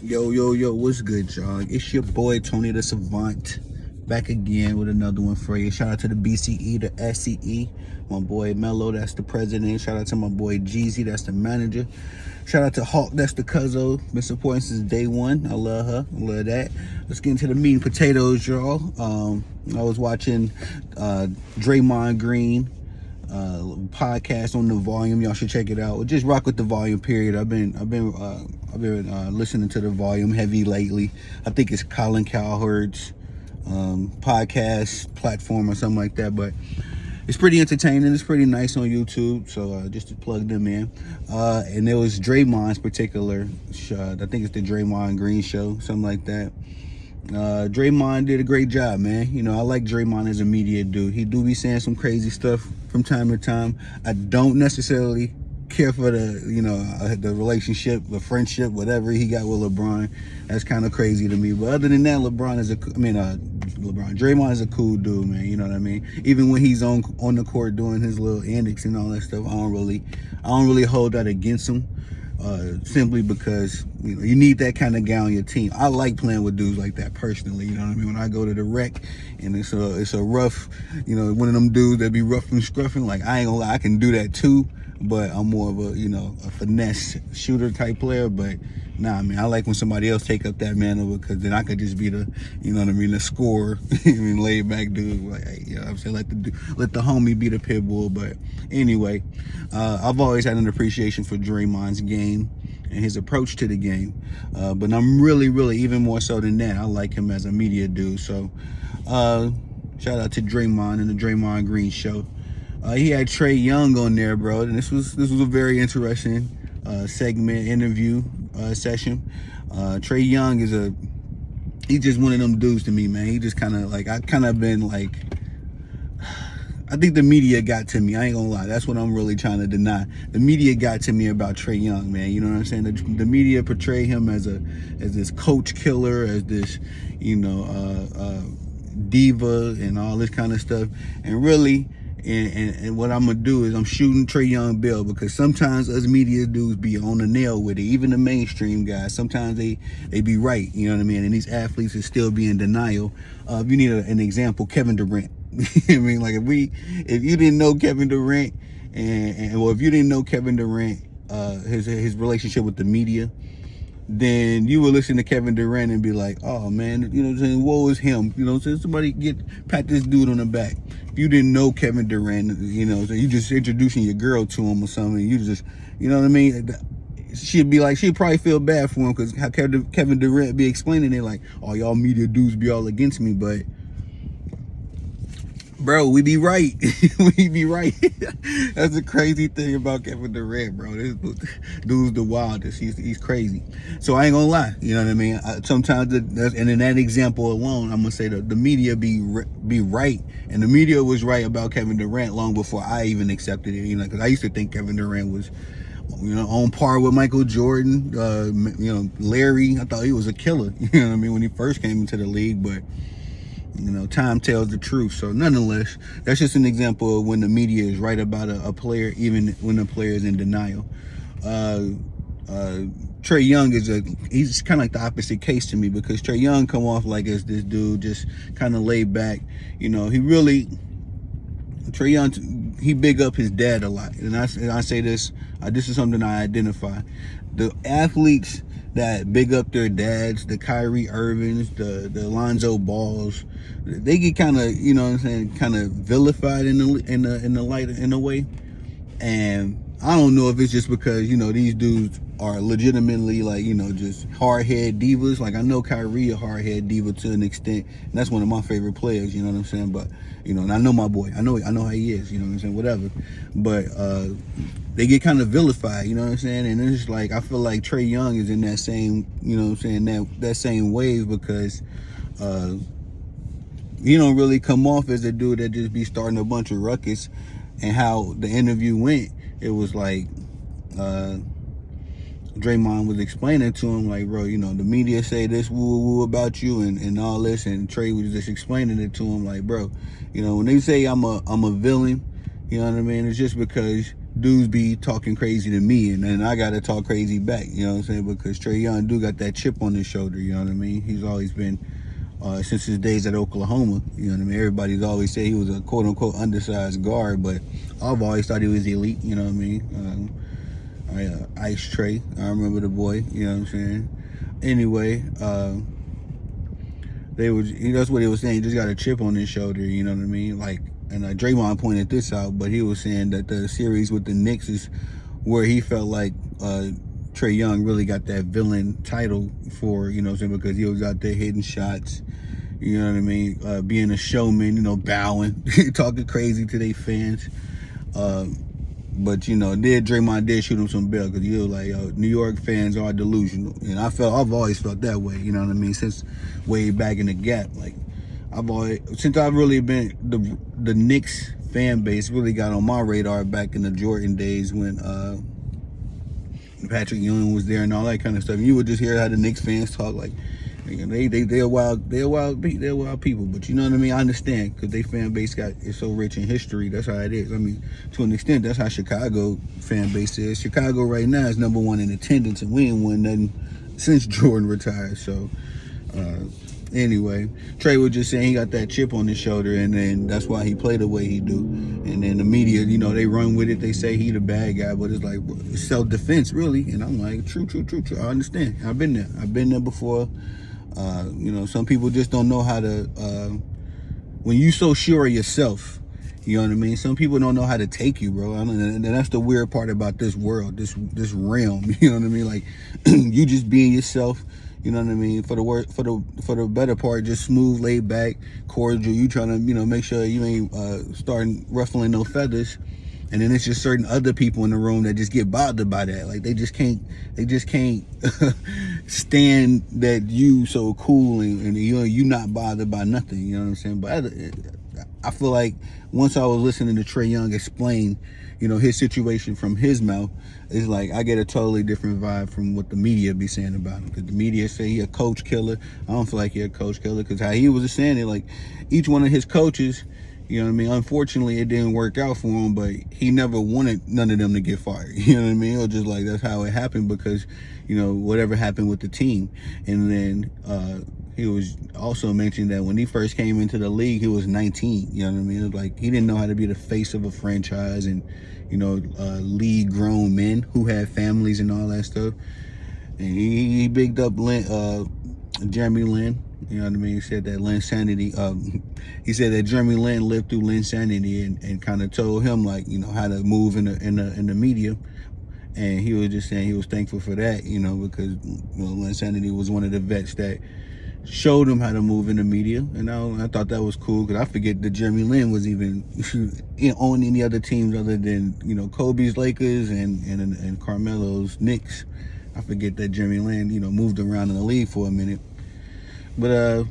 Yo, what's good, y'all? It's your boy, Tony the Savant, back again with another one for you. Shout out to the BCE, the SCE, my boy Mello, that's the president. Shout out to my boy Jeezy, that's the manager. Shout out to Hawk, that's the cuzzo. Been supporting since day one. I love her, I love that. Let's get into the meat and potatoes, y'all. I was watching Draymond Green podcast on the volume. Y'all should check it out. Just rock with the volume. Period. I've been listening to the volume heavy lately. I think it's Colin Cowherd's podcast platform or something like that. But it's pretty entertaining. It's pretty nice on YouTube. So just to plug them in. And there was Draymond's particular show. I think it's the Draymond Green show, something like that. Draymond did a great job, man. You know, I like Draymond as a media dude. He do be saying some crazy stuff from time to time. I don't necessarily care for the relationship, the friendship, whatever he got with LeBron. That's kind of crazy to me. But other than that, Draymond is a cool dude, man. You know what I mean? Even when he's on the court doing his little antics and all that stuff, I don't really hold that against him. Simply because you need that kind of guy on your team. I like playing with dudes like that personally. You know what I mean? When I go to the rec and it's a rough, one of them dudes that be rough and scruffing. Like, I ain't gonna lie, I can do that too, but I'm more of a finesse shooter type player. But nah, man, I like when somebody else take up that mantle, because then I could just be the, the scorer, laid back dude. Like, hey, I'm saying, let the homie be the pit bull. But anyway, I've always had an appreciation for Draymond's game and his approach to the game. But I'm really, even more so than that, I like him as a media dude. So shout out to Draymond and the Draymond Green show. He had Trae Young on there, bro, and this was a very interesting segment, interview session. Trae Young he's just one of them dudes to me, man. He just kind of I think the media got to me. I ain't gonna lie. That's what I'm really trying to deny. The media got to me about Trae Young, man. You know what I'm saying? The media portray him as this coach killer, as this, diva and all this kind of stuff. And really, and what I'm gonna do is I'm shooting Trae Young bill, because sometimes us media dudes be on the nail with it. Even the mainstream guys, sometimes they be right. You know what I mean? And these athletes will still be in denial. If you need an example, Kevin Durant. I mean, like, if you didn't know Kevin Durant, if you didn't know Kevin Durant, his relationship with the media, then you would listen to Kevin Durant and be like, oh man, you know what I'm saying, woe is him. You know what I'm saying? Somebody pat this dude on the back. If you didn't know Kevin Durant, so you just introducing your girl to him or something, you just, you know what I mean? She'd probably feel bad for him, because how Kevin Durant be explaining it like, oh, y'all media dudes be all against me, but bro, we be right. We be right. That's the crazy thing about Kevin Durant, bro. This dude's the wildest. He's crazy. So I ain't gonna lie. You know what I mean? Sometimes, and in that example alone, I'm gonna say the media be right, and the media was right about Kevin Durant long before I even accepted it. Because I used to think Kevin Durant was, on par with Michael Jordan. Larry. I thought he was a killer. You know what I mean, when he first came into the league, but time tells the truth. So nonetheless, that's just an example of when the media is right about a player, even when the player is in denial. Trae Young he's kind of like the opposite case to me, because Trae Young come off like as this dude just kind of laid back. Trae Young, he big up his dad a lot. And I say this, this is something I identify. The athletes that big up their dads, the Kyrie Irvings, the Lonzo Balls, they get kind of, kind of vilified in the light, in a way. And I don't know if it's just because, these dudes are legitimately just hard-head divas. Like, I know Kyrie a hard-head diva to an extent, and that's one of my favorite players, you know what I'm saying? But, and I know my boy. I know how he is, you know what I'm saying? Whatever. But they get kind of vilified, you know what I'm saying? And it's like, I feel like Trae Young is in that same, that same wave, because he don't really come off as a dude that just be starting a bunch of ruckus. And how the interview went, it was like Draymond was explaining to him, like, bro, the media say this woo about you and all this, and Trae was just explaining it to him, like, bro, when they say I'm a villain, you know what I mean, it's just because dudes be talking crazy to me, and then I gotta talk crazy back. You know what I'm saying? Because Trae Young do got that chip on his shoulder. You know what I mean? He's always been. Since his days at Oklahoma, you know what I mean? Everybody's always said he was a quote-unquote undersized guard, but I've always thought he was elite, you know what I mean? Ice Trae, I remember the boy, you know what I'm saying? Anyway, that's what he was saying, he just got a chip on his shoulder, you know what I mean? Like, and Draymond pointed this out, but he was saying that the series with the Knicks is where he felt like Trae Young really got that villain title for, you know what I'm saying, because he was out there hitting shots, you know what I mean, being a showman, you know, bowing, talking crazy to their fans. But, you know, Draymond did shoot him some bail because he was like, New York fans are delusional. And I've always felt that way, you know what I mean, since way back in the gap. Like, since I've really been, the Knicks fan base really got on my radar back in the Jordan days when Patrick Ewing was there and all that kind of stuff. And you would just hear how the Knicks fans talk like, they're wild people. But you know what I mean? I understand because they fan base is so rich in history. That's how it is. I mean, to an extent, that's how Chicago fan base is. Chicago right now is #1 in attendance, and we ain't won nothing since Jordan retired. So, anyway, Trae was just saying he got that chip on his shoulder, and then that's why he played the way he do. And then the media, you know, they run with it. They say he the bad guy, but it's like self-defense, really. And I'm like, true. I understand. I've been there before. You know, some people just don't know how to, when you so sure of yourself, you know what I mean? Some people don't know how to take you, bro. And that's the weird part about this world, this realm, you know what I mean? Like, you just being yourself, you know what I mean? For the better part, just smooth, laid back, cordial. You trying to, you know, make sure you ain't starting ruffling no feathers. And then it's just certain other people in the room that just get bothered by that. Like they just can't stand that you so cool and you not bothered by nothing. You know what I'm saying? But I feel like once I was listening to Trae Young explain, you know, his situation from his mouth, it's like I get a totally different vibe from what the media be saying about him. Because the media say he a coach killer. I don't feel like he a coach killer because how he was saying it, like each one of his coaches, you know what I mean? Unfortunately, it didn't work out for him, but he never wanted none of them to get fired. You know what I mean? It was just like that's how it happened because, you know, whatever happened with the team. And then he was also mentioned that when he first came into the league, he was 19. You know what I mean? It was like he didn't know how to be the face of a franchise and, you know, lead grown men who had families and all that stuff. And he bigged up Jeremy Lin. You know what I mean? He said that he said that Jeremy Lin lived through Linsanity and kind of told him, like, you know, how to move in the media. And he was just saying he was thankful for that, you know, because, you know, Linsanity was one of the vets that showed him how to move in the media. And I thought that was cool because I forget that Jeremy Lin was even on any other teams other than, you know, Kobe's Lakers and Carmelo's Knicks. I forget that Jeremy Lin, you know, moved around in the league for a minute. But,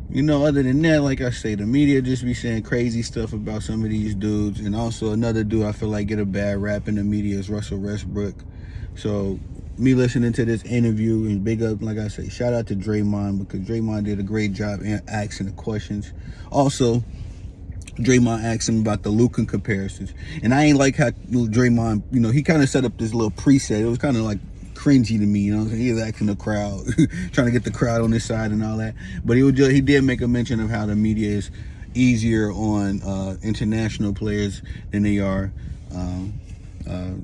you know, other than that, like I say, the media just be saying crazy stuff about some of these dudes. And also another dude I feel like get a bad rap in the media is Russell Westbrook. So me listening to this interview and big up, like I say, shout out to Draymond because Draymond did a great job asking the questions. Also, Draymond asked him about the Luka comparisons. And I ain't like how Draymond, you know, he kind of set up this little preset. It was kind of like cringy to me, you know. He was asking the crowd, trying to get the crowd on his side and all that. But he did make a mention of how the media is easier on international players than they are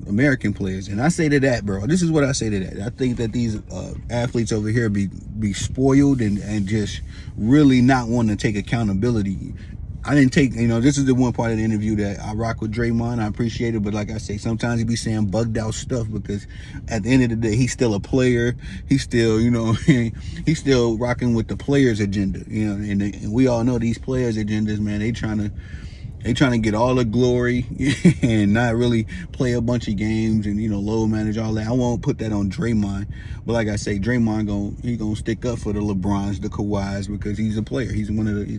American players. And I say to that, bro, this is what I say to that. I think that these athletes over here be spoiled and just really not wanting to take accountability. I didn't take, you know, this is the one part of the interview that I rock with Draymond. I appreciate it. But like I say, sometimes he be saying bugged out stuff because at the end of the day, he's still a player. He's still, you know, he's still rocking with the players' agenda, you know, and we all know these players' agendas, man, they trying to get all the glory and not really play a bunch of games and, you know, load manage all that. I won't put that on Draymond. But like I say, Draymond he gonna stick up for the LeBrons, the Kawhis, because he's a player. He's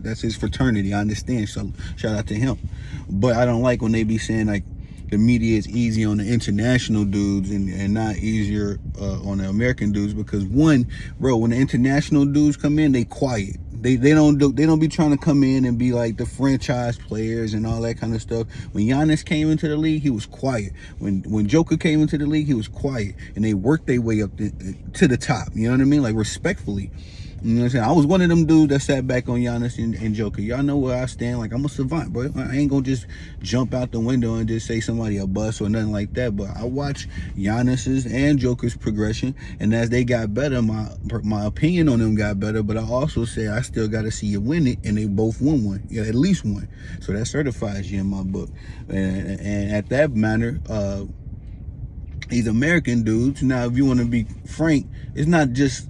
that's his fraternity. I understand. So shout out to him. But I don't like when they be saying like the media is easy on the international dudes and not easier on the American dudes because one, bro, when the international dudes come in, they quiet. They don't be trying to come in and be like the franchise players and all that kind of stuff. When Giannis came into the league, he was quiet. When Joker came into the league, he was quiet, and they worked their way up to the top. You know what I mean? Like, respectfully. You know what I'm saying? I was one of them dudes that sat back on Giannis and Joker. Y'all know where I stand. Like, I'm a savant, bro. I ain't gonna just jump out the window and just say somebody a bust or nothing like that. But I watch Giannis's and Joker's progression, and as they got better, my opinion on them got better. But I also say I still got to see you win it, and they both won one, yeah, at least one. So that certifies you in my book. And at that matter, these American dudes. Now, if you want to be frank, it's not just.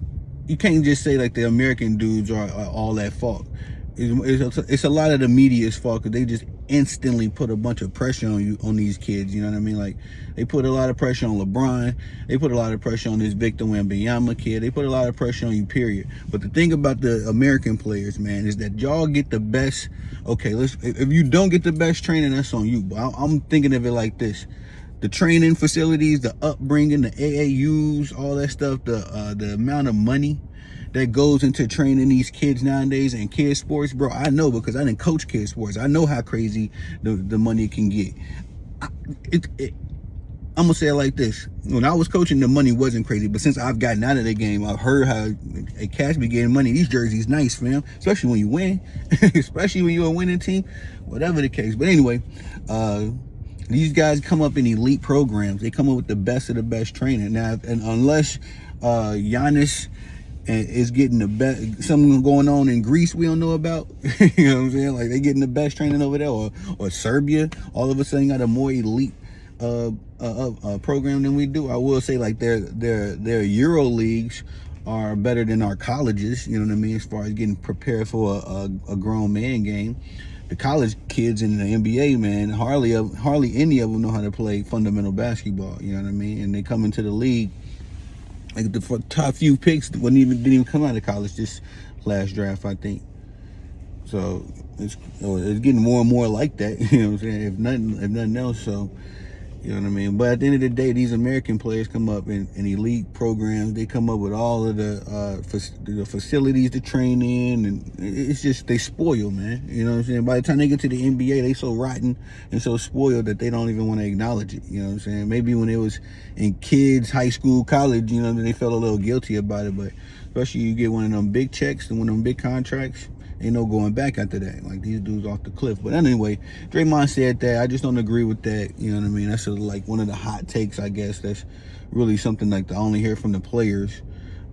You can't just say like the American dudes are all at fault. It's a lot of the media's fault because they just instantly put a bunch of pressure on these kids. You know what I mean? Like, they put a lot of pressure on LeBron. They put a lot of pressure on this Victor Wembanyama kid. They put a lot of pressure on you, period. But the thing about the American players, man, is that y'all get the best. Okay, if you don't get the best training, that's on you. But I'm thinking of it like this. The training facilities, the upbringing, the AAUs, all that stuff, the amount of money that goes into training these kids nowadays and kids sports, bro, I know because I didn't coach kids sports. I know how crazy the money can get. I'm gonna say it like this: when I was coaching, the money wasn't crazy, but since I've gotten out of the game, I've heard how a cats be getting money. These jerseys nice, fam, especially when you win, especially when you're a winning team, whatever the case. But anyway, these guys come up in elite programs. They come up with the best of the best training. Now, and unless Giannis is getting the best, something going on in Greece we don't know about, you know what I'm saying? Like, they getting the best training over there, or Serbia, all of a sudden got a more elite program than we do. I will say, like, their Euro leagues are better than our colleges. You know what I mean? As far as getting prepared for a grown man game. The college kids in the NBA, man, hardly any of them know how to play fundamental basketball. You know what I mean? And they come into the league, like the top few picks didn't even come out of college this last draft, I think. So it's getting more and more like that. You know what I'm saying? If nothing else, so. You know what I mean? But at the end of the day, these American players come up in elite programs. They come up with all of the facilities to train in, and it's just, they spoil, man. You know what I'm saying? By the time they get to the NBA, they so rotten and so spoiled that they don't even want to acknowledge it. You know what I'm saying? Maybe when it was in kids, high school, college, you know, they felt a little guilty about it. But especially you get one of them big checks and one of them big contracts, ain't no going back after that. Like, these dudes off the cliff. But anyway, Draymond said that. I just don't agree with that. You know what I mean? That's like one of the hot takes, I guess. That's really something like I only hear from the players.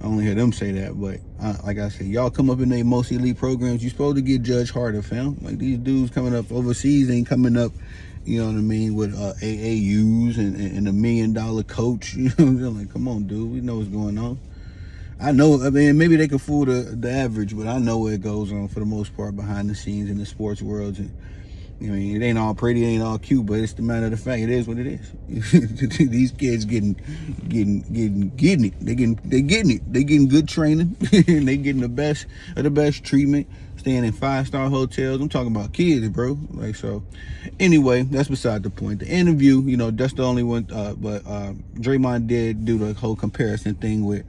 I only hear them say that. But like I said, y'all come up in their most elite programs, you're supposed to get judged harder, fam. Like, these dudes coming up overseas ain't coming up, you know what I mean, with AAUs and $1 million coach. You know what I'm saying? Like, come on, dude. We know what's going on. I know, I mean, maybe they can fool the average, but I know what goes on for the most part behind the scenes in the sports world. And, I mean, it ain't all pretty, it ain't all cute, but it's the matter of the fact, it is what it is. These kids getting it. They getting it. They getting good training. And they getting the best of the best treatment. Staying in 5-star hotels. I'm talking about kids, bro. Like, so. Anyway, that's beside the point. The interview, you know, that's the only one. But Draymond did do the whole comparison thing with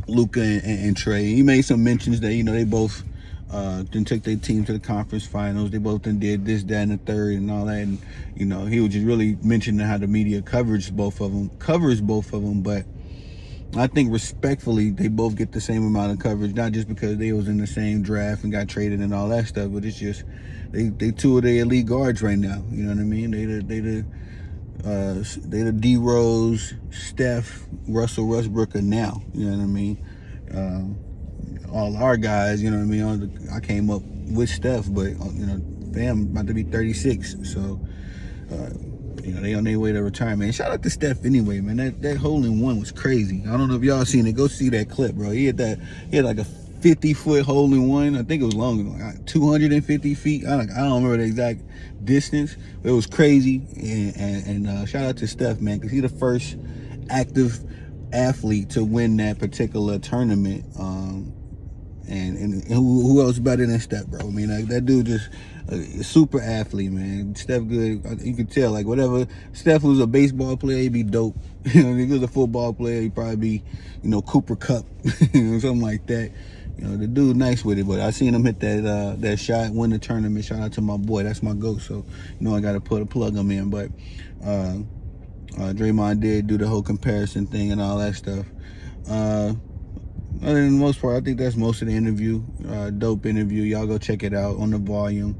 Luka and Trae. He made some mentions that, you know, they both then took their team to the conference finals. They both then did this, that, and the third, and all that. And, you know, he was just really mentioning how the media covers both of them. But I think respectfully, they both get the same amount of coverage, not just because they was in the same draft and got traded and all that stuff, but it's just they two of the elite guards right now. You know what I mean? They the D Rose, Steph, Russell Westbrook are now. You know what I mean? All our guys, you know what I mean? I came up with Steph, but you know, Bam about to be 36, so. You know, they on their way to retirement. Shout out to Steph anyway, man. That hole in one was crazy. I don't know if y'all seen it. Go see that clip, bro. He had like a 50-foot hole in one. I think it was longer, like 250 feet. I don't remember the exact distance, but it was crazy. And shout out to Steph, man, because he's the first active athlete to win that particular tournament. And who else better than Steph, bro? I mean, like, that dude just a super athlete, man. Steph good. You can tell, like, whatever. Steph was a baseball player, he'd be dope. You know, if he was a football player, he'd probably be, you know, Cooper Cup, you know, something like that. You know, the dude nice with it, but I seen him hit that shot, win the tournament. Shout out to my boy. That's my GOAT. So, you know, I got to put a plug him in. But Draymond did do the whole comparison thing and all that stuff. Other than the most part, I think that's most of the interview. Dope interview. Y'all go check it out on the volume.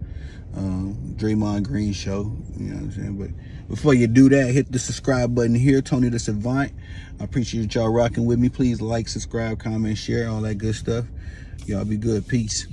Draymond Green show. You know what I'm saying? But before you do that, hit the subscribe button here. Tony the Savant. I appreciate y'all rocking with me. Please like, subscribe, comment, share, all that good stuff. Y'all be good. Peace.